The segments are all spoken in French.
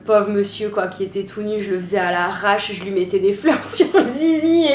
Pauvre monsieur quoi, qui était tout nu, je le faisais à l'arrache, je lui mettais des fleurs sur le zizi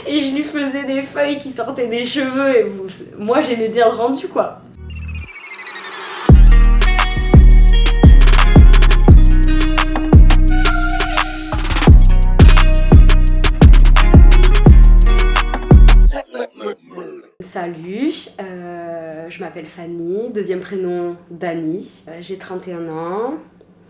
et je lui faisais des feuilles qui sortaient des cheveux et moi j'aimais bien le rendu quoi. Salut, je m'appelle Fanny, deuxième prénom Dani, j'ai 31 ans,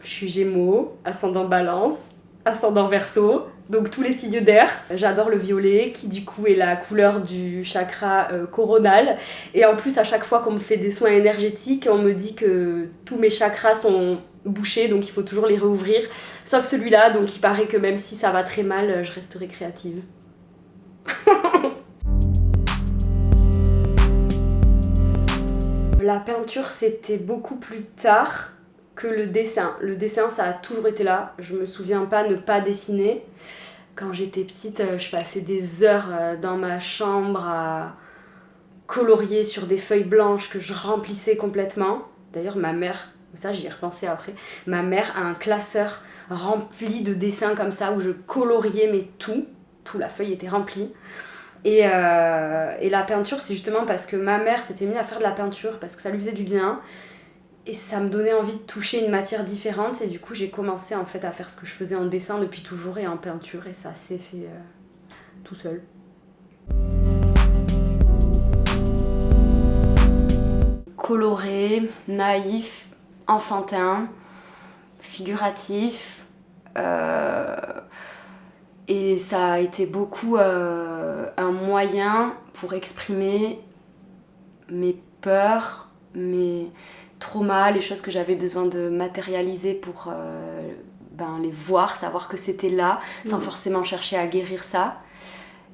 je suis Gémeaux, ascendant Balance, ascendant Verseau, donc tous les signes d'air. J'adore le violet qui du coup est la couleur du chakra coronal et en plus à chaque fois qu'on me fait des soins énergétiques on me dit que tous mes chakras sont bouchés donc il faut toujours les rouvrir, sauf celui-là donc il paraît que même si ça va très mal je resterai créative. La peinture, c'était beaucoup plus tard que le dessin. Le dessin, ça a toujours été là. Je me souviens pas ne pas dessiner. Quand j'étais petite, je passais des heures dans ma chambre à colorier sur des feuilles blanches que je remplissais complètement. D'ailleurs, ma mère, ça j'y ai repensé après, ma mère a un classeur rempli de dessins comme ça où je coloriais mais tout, la feuille était remplie. Et la peinture, c'est justement parce que ma mère s'était mise à faire de la peinture parce que ça lui faisait du bien et ça me donnait envie de toucher une matière différente et du coup j'ai commencé en fait à faire ce que je faisais en dessin depuis toujours et en peinture et ça s'est fait tout seul. Coloré, naïf, enfantin, figuratif. Et ça a été beaucoup un moyen pour exprimer mes peurs, mes traumas, les choses que j'avais besoin de matérialiser pour les voir, savoir que c'était là, sans forcément chercher à guérir ça.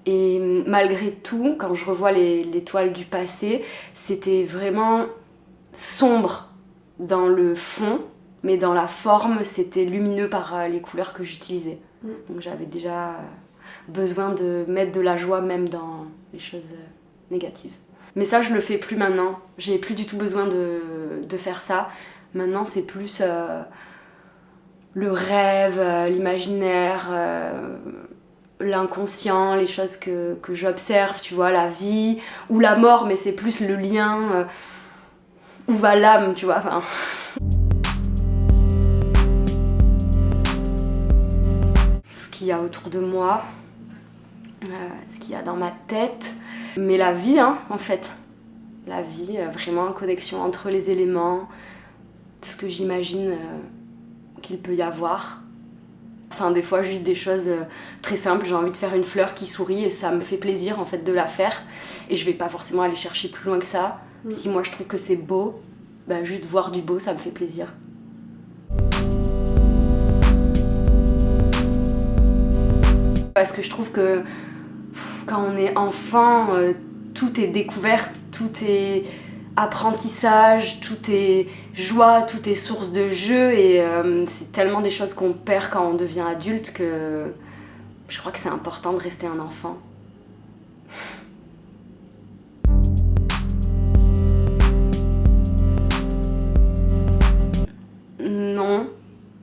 Et malgré tout, quand je revois les toiles du passé, c'était vraiment sombre dans le fond, mais dans la forme, c'était lumineux par les couleurs que j'utilisais. Donc j'avais déjà besoin de mettre de la joie même dans les choses négatives. Mais ça je le fais plus maintenant, j'ai plus du tout besoin de faire ça. Maintenant c'est plus le rêve, l'imaginaire, l'inconscient, les choses que j'observe, tu vois, la vie ou la mort, mais c'est plus le lien, où va l'âme, tu vois, enfin... Ce qu'il y a autour de moi, ce qu'il y a dans ma tête, mais la vie en fait. La vie, vraiment en connexion entre les éléments, ce que j'imagine qu'il peut y avoir. Enfin des fois juste des choses très simples, j'ai envie de faire une fleur qui sourit et ça me fait plaisir en fait de la faire. Et je vais pas forcément aller chercher plus loin que ça. Si moi je trouve que c'est beau, juste voir du beau ça me fait plaisir. Parce que je trouve que quand on est enfant, tout est découverte, tout est apprentissage, tout est joie, tout est source de jeu et c'est tellement des choses qu'on perd quand on devient adulte que je crois que c'est important de rester un enfant.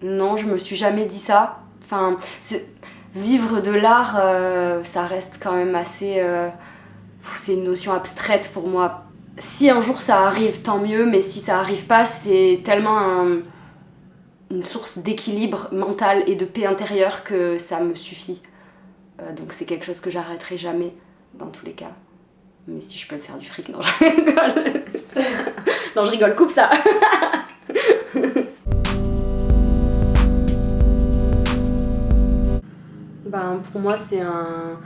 Non, je me suis jamais dit ça. Enfin, vivre de l'art, ça reste quand même assez... c'est une notion abstraite pour moi. Si un jour ça arrive, tant mieux, mais si ça arrive pas, c'est tellement une source d'équilibre mental et de paix intérieure que ça me suffit. Donc c'est quelque chose que j'arrêterai jamais, dans tous les cas. Mais si je peux me faire du fric, non, je rigole. Non, je rigole, coupe ça. Pour moi c'est un...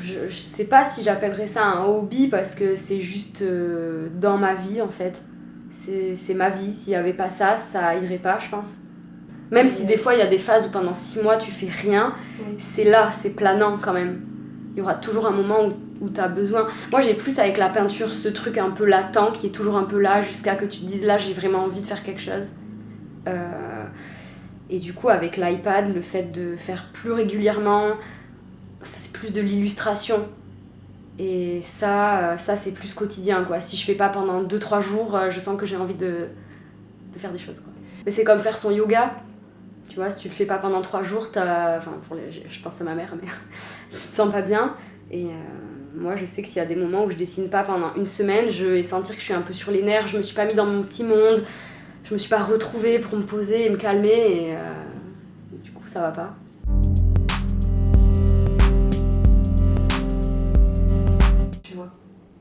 Je sais pas si j'appellerais ça un hobby parce que c'est juste dans ma vie en fait. C'est ma vie, s'il y avait pas ça, ça irait pas je pense. Même si des fois il y a des phases où pendant 6 mois tu fais rien, c'est là, c'est planant quand même. Il y aura toujours un moment où t'as besoin. Moi j'ai plus avec la peinture ce truc un peu latent qui est toujours un peu là jusqu'à que tu te dises là j'ai vraiment envie de faire quelque chose. Et du coup avec l'iPad, le fait de faire plus régulièrement, c'est plus de l'illustration. Et ça c'est plus quotidien quoi. Si je fais pas pendant 2-3 jours, je sens que j'ai envie de faire des choses quoi. Mais c'est comme faire son yoga. Tu vois, si tu le fais pas pendant 3 jours, je pense à ma mère, mais tu te sens pas bien. Et moi, je sais que s'il y a des moments où je dessine pas pendant une semaine, je vais sentir que je suis un peu sur les nerfs, je me suis pas mis dans mon petit monde, je me suis pas retrouvée pour me poser et me calmer, et du coup, ça va pas. Tu vois.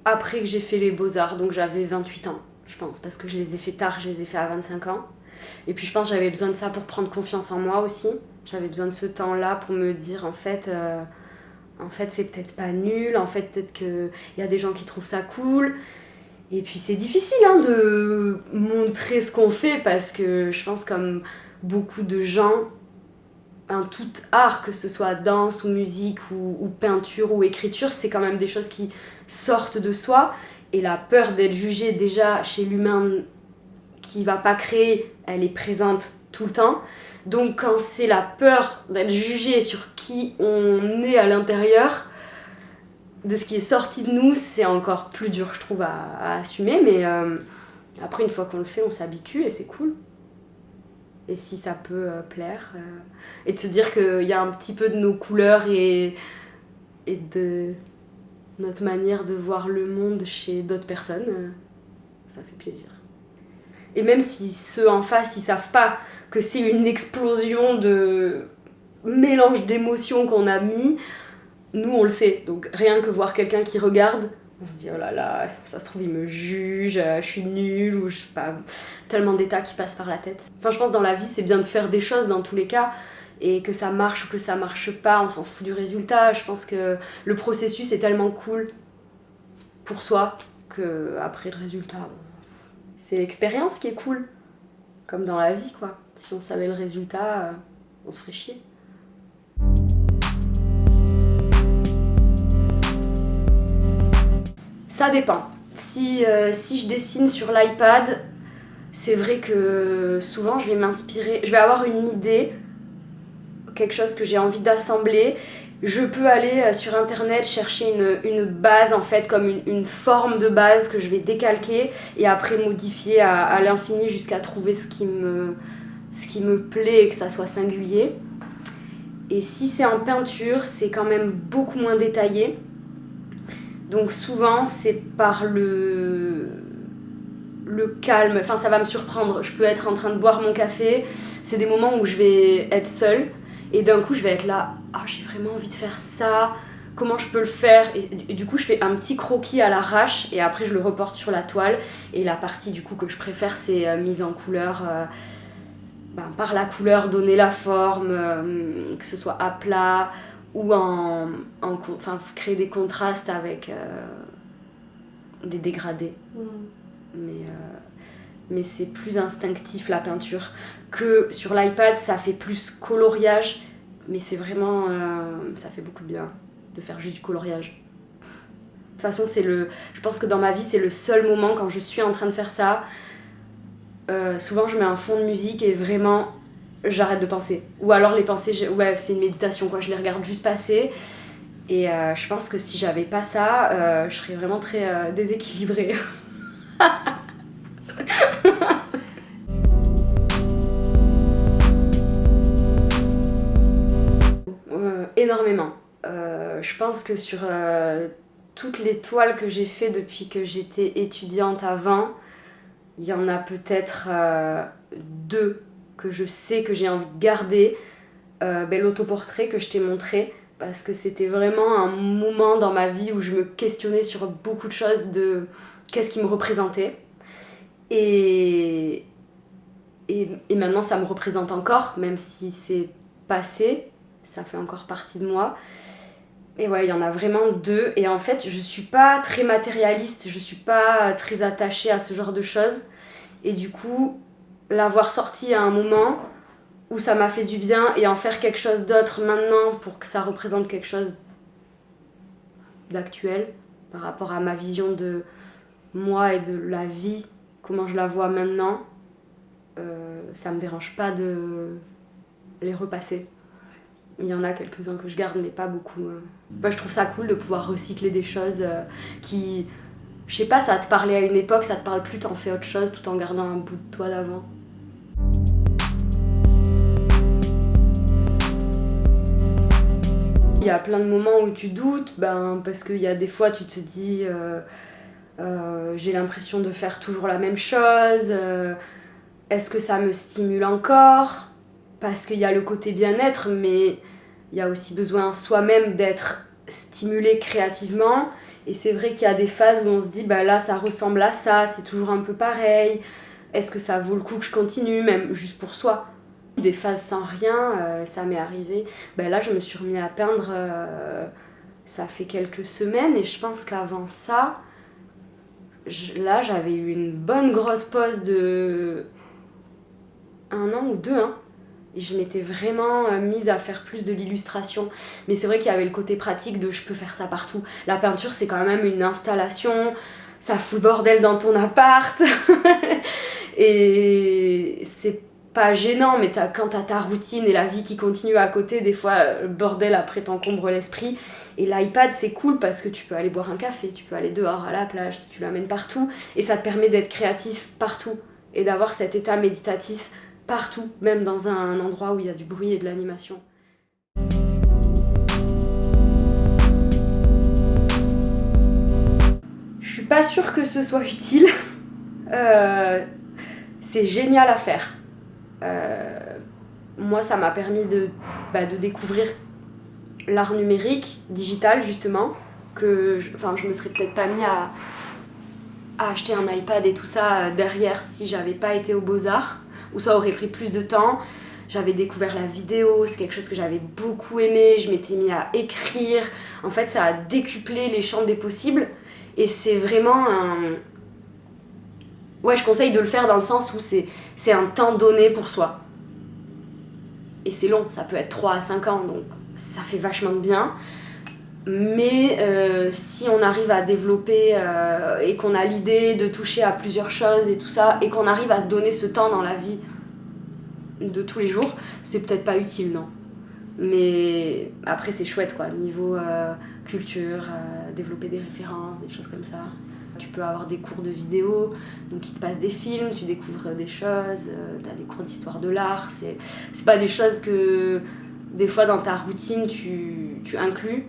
Après que j'ai fait les beaux-arts, donc j'avais 28 ans, je pense, parce que je les ai fait tard, je les ai fait à 25 ans. Et puis je pense que j'avais besoin de ça pour prendre confiance en moi aussi. J'avais besoin de ce temps-là pour me dire en fait c'est peut-être pas nul, en fait peut-être qu'il y a des gens qui trouvent ça cool. Et puis c'est difficile de montrer ce qu'on fait parce que je pense comme beaucoup de gens, un tout art, que ce soit danse ou musique ou peinture ou écriture, c'est quand même des choses qui sortent de soi. Et la peur d'être jugé déjà chez l'humain qui va pas créer, elle est présente tout le temps. Donc quand c'est la peur d'être jugé sur qui on est à l'intérieur, de ce qui est sorti de nous, c'est encore plus dur, je trouve, à assumer. Mais après, une fois qu'on le fait, on s'habitue et c'est cool. Et si ça peut plaire. Et de se dire qu'il y a un petit peu de nos couleurs et de notre manière de voir le monde chez d'autres personnes, ça fait plaisir. Et même si ceux en face, ils savent pas que c'est une explosion de mélange d'émotions qu'on a mis, nous on le sait. Donc rien que voir quelqu'un qui regarde, on se dit oh là là, ça se trouve il me juge, je suis nulle, ou je sais pas, tellement d'états qui passent par la tête. Enfin je pense dans la vie c'est bien de faire des choses dans tous les cas, et que ça marche ou que ça marche pas, on s'en fout du résultat. Je pense que le processus est tellement cool pour soi que après le résultat, c'est l'expérience qui est cool, comme dans la vie quoi. Si on savait le résultat, on se ferait chier. Ça dépend. Si je dessine sur l'iPad, c'est vrai que souvent je vais m'inspirer, je vais avoir une idée, quelque chose que j'ai envie d'assembler. Je peux aller sur internet chercher une base en fait, comme une forme de base que je vais décalquer et après modifier à l'infini jusqu'à trouver ce qui me plaît et que ça soit singulier. Et si c'est en peinture, c'est quand même beaucoup moins détaillé. Donc souvent c'est par le calme, enfin ça va me surprendre. Je peux être en train de boire mon café, c'est des moments où je vais être seule et d'un coup je vais être là, ah j'ai vraiment envie de faire ça, comment je peux le faire, et du coup je fais un petit croquis à l'arrache et après je le reporte sur la toile. Et la partie du coup que je préfère c'est mise en couleur, par la couleur donner la forme, que ce soit à plat ou enfin créer des contrastes avec des dégradés. Mais c'est plus instinctif la peinture que sur l'iPad. Ça fait plus coloriage, mais c'est vraiment ça fait beaucoup de bien de faire juste du coloriage. De toute façon je pense que dans ma vie c'est le seul moment quand je suis en train de faire ça, souvent je mets un fond de musique et vraiment j'arrête de penser, ou alors les pensées c'est une méditation quoi, je les regarde juste passer. Et je pense que si j'avais pas ça, je serais vraiment très déséquilibrée. Énormément. Je pense que sur toutes les toiles que j'ai fait depuis que j'étais étudiante avant, il y en a peut-être 2 que je sais que j'ai envie de garder. L'autoportrait que je t'ai montré, parce que c'était vraiment un moment dans ma vie où je me questionnais sur beaucoup de choses, de qu'est-ce qui me représentait. Et maintenant ça me représente encore, même si c'est passé, ça fait encore partie de moi. Et ouais, il y en a vraiment 2. Et en fait, je suis pas très matérialiste, je suis pas très attachée à ce genre de choses. Et du coup, l'avoir sorti à un moment où ça m'a fait du bien et en faire quelque chose d'autre maintenant pour que ça représente quelque chose d'actuel par rapport à ma vision de moi et de la vie, comment je la vois maintenant, ça me dérange pas de les repasser. Il y en a quelques-uns que je garde, mais pas beaucoup. Je trouve ça cool de pouvoir recycler des choses qui, je sais pas, ça te parlait à une époque, ça te parle plus, t'en fais autre chose tout en gardant un bout de toi d'avant. Il y a plein de moments où tu doutes, parce qu'il y a des fois tu te dis j'ai l'impression de faire toujours la même chose, est-ce que ça me stimule encore? Parce qu'il y a le côté bien-être, mais il y a aussi besoin soi-même d'être stimulé créativement. Et c'est vrai qu'il y a des phases où on se dit là ça ressemble à ça, c'est toujours un peu pareil, est-ce que ça vaut le coup que je continue, même juste pour soi? Des phases sans rien, ça m'est arrivé. Là je me suis remis à peindre, ça fait quelques semaines, et je pense qu'avant ça, là j'avais eu une bonne grosse pause de 1 an ou 2 ans. Et je m'étais vraiment mise à faire plus de l'illustration. Mais c'est vrai qu'il y avait le côté pratique de je peux faire ça partout. La peinture, c'est quand même une installation, ça fout le bordel dans ton appart. Et c'est pas gênant, mais quand t'as ta routine et la vie qui continue à côté, des fois, le bordel après t'encombre l'esprit. Et l'iPad, c'est cool parce que tu peux aller boire un café, tu peux aller dehors à la plage, tu l'amènes partout. Et ça te permet d'être créatif partout et d'avoir cet état méditatif partout, même dans un endroit où il y a du bruit et de l'animation. Je suis pas sûre que ce soit utile. C'est génial à faire. Moi, ça m'a permis de découvrir l'art numérique, digital justement, que je me serais peut-être pas mis à acheter un iPad et tout ça derrière si j'avais pas été aux Beaux-Arts, où ça aurait pris plus de temps. J'avais découvert la vidéo, c'est quelque chose que j'avais beaucoup aimé, je m'étais mis à écrire. En fait, ça a décuplé les champs des possibles, et c'est vraiment un... Ouais, je conseille de le faire dans le sens où c'est un temps donné pour soi. Et c'est long, ça peut être 3 à 5 ans, donc ça fait vachement de bien. Mais si on arrive à développer et qu'on a l'idée de toucher à plusieurs choses et tout ça, et qu'on arrive à se donner ce temps dans la vie de tous les jours, c'est peut-être pas utile, non. Mais après c'est chouette quoi, niveau culture, développer des références, des choses comme ça. Tu peux avoir des cours de vidéo, donc ils te passent des films, tu découvres des choses, t'as des cours d'histoire de l'art, c'est pas des choses que des fois dans ta routine tu inclus.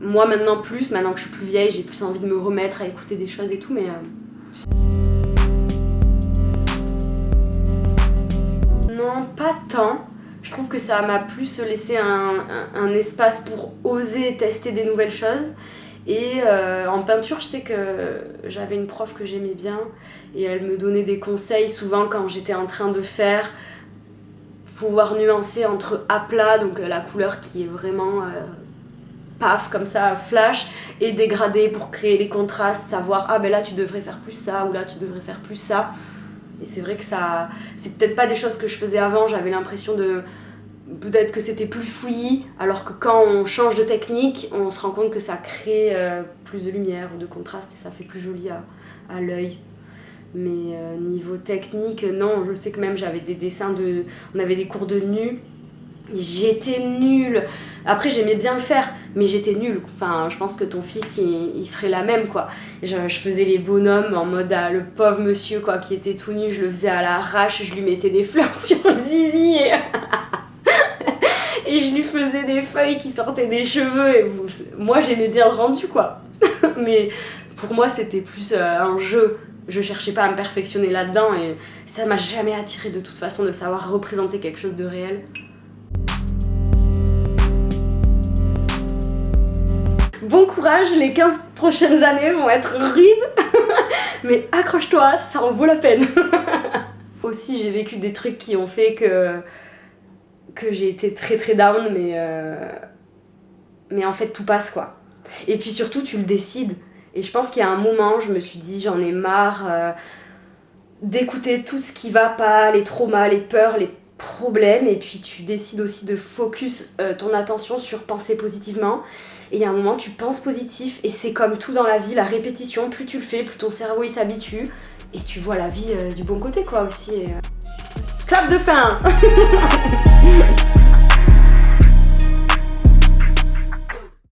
Moi maintenant que je suis plus vieille, j'ai plus envie de me remettre à écouter des choses et tout, mais... Non, pas tant. Je trouve que ça m'a plus laissé un espace pour oser tester des nouvelles choses. Et en peinture, je sais que j'avais une prof que j'aimais bien, et elle me donnait des conseils souvent quand j'étais en train de faire, pouvoir nuancer entre aplat, donc la couleur qui est vraiment... paf, comme ça, flash, et dégradé pour créer les contrastes, savoir là tu devrais faire plus ça, ou là tu devrais faire plus ça. Et c'est vrai que ça, c'est peut-être pas des choses que je faisais avant, j'avais l'impression de... Peut-être que c'était plus fouillis, alors que quand on change de technique, on se rend compte que ça crée plus de lumière ou de contraste, et ça fait plus joli à l'œil. Mais niveau technique, non, je sais que même j'avais des dessins de... On avait des cours de nu. J'étais nulle. Après j'aimais bien le faire, mais j'étais nulle. Enfin, je pense que ton fils il ferait la même quoi. Je faisais les bonhommes en mode le pauvre monsieur quoi qui était tout nu, je le faisais à l'arrache, je lui mettais des fleurs sur le zizi et je lui faisais des feuilles qui sortaient des cheveux. Et moi j'aimais bien le rendu quoi. Mais pour moi c'était plus un jeu. Je cherchais pas à me perfectionner là-dedans, et ça m'a jamais attiré de toute façon de savoir représenter quelque chose de réel. Bon courage, les 15 prochaines années vont être rudes, mais accroche-toi, ça en vaut la peine. Aussi, j'ai vécu des trucs qui ont fait que j'ai été très très down, mais en fait tout passe quoi. Et puis surtout, tu le décides. Et je pense qu'il y a un moment, je me suis dit, j'en ai marre d'écouter tout ce qui va pas, les traumas, les peurs, les problèmes, et puis tu décides aussi de focus ton attention sur penser positivement. Et il y a un moment, tu penses positif, et c'est comme tout dans la vie, la répétition, plus tu le fais, plus ton cerveau il s'habitue, et tu vois la vie du bon côté quoi aussi. Et, clap de fin.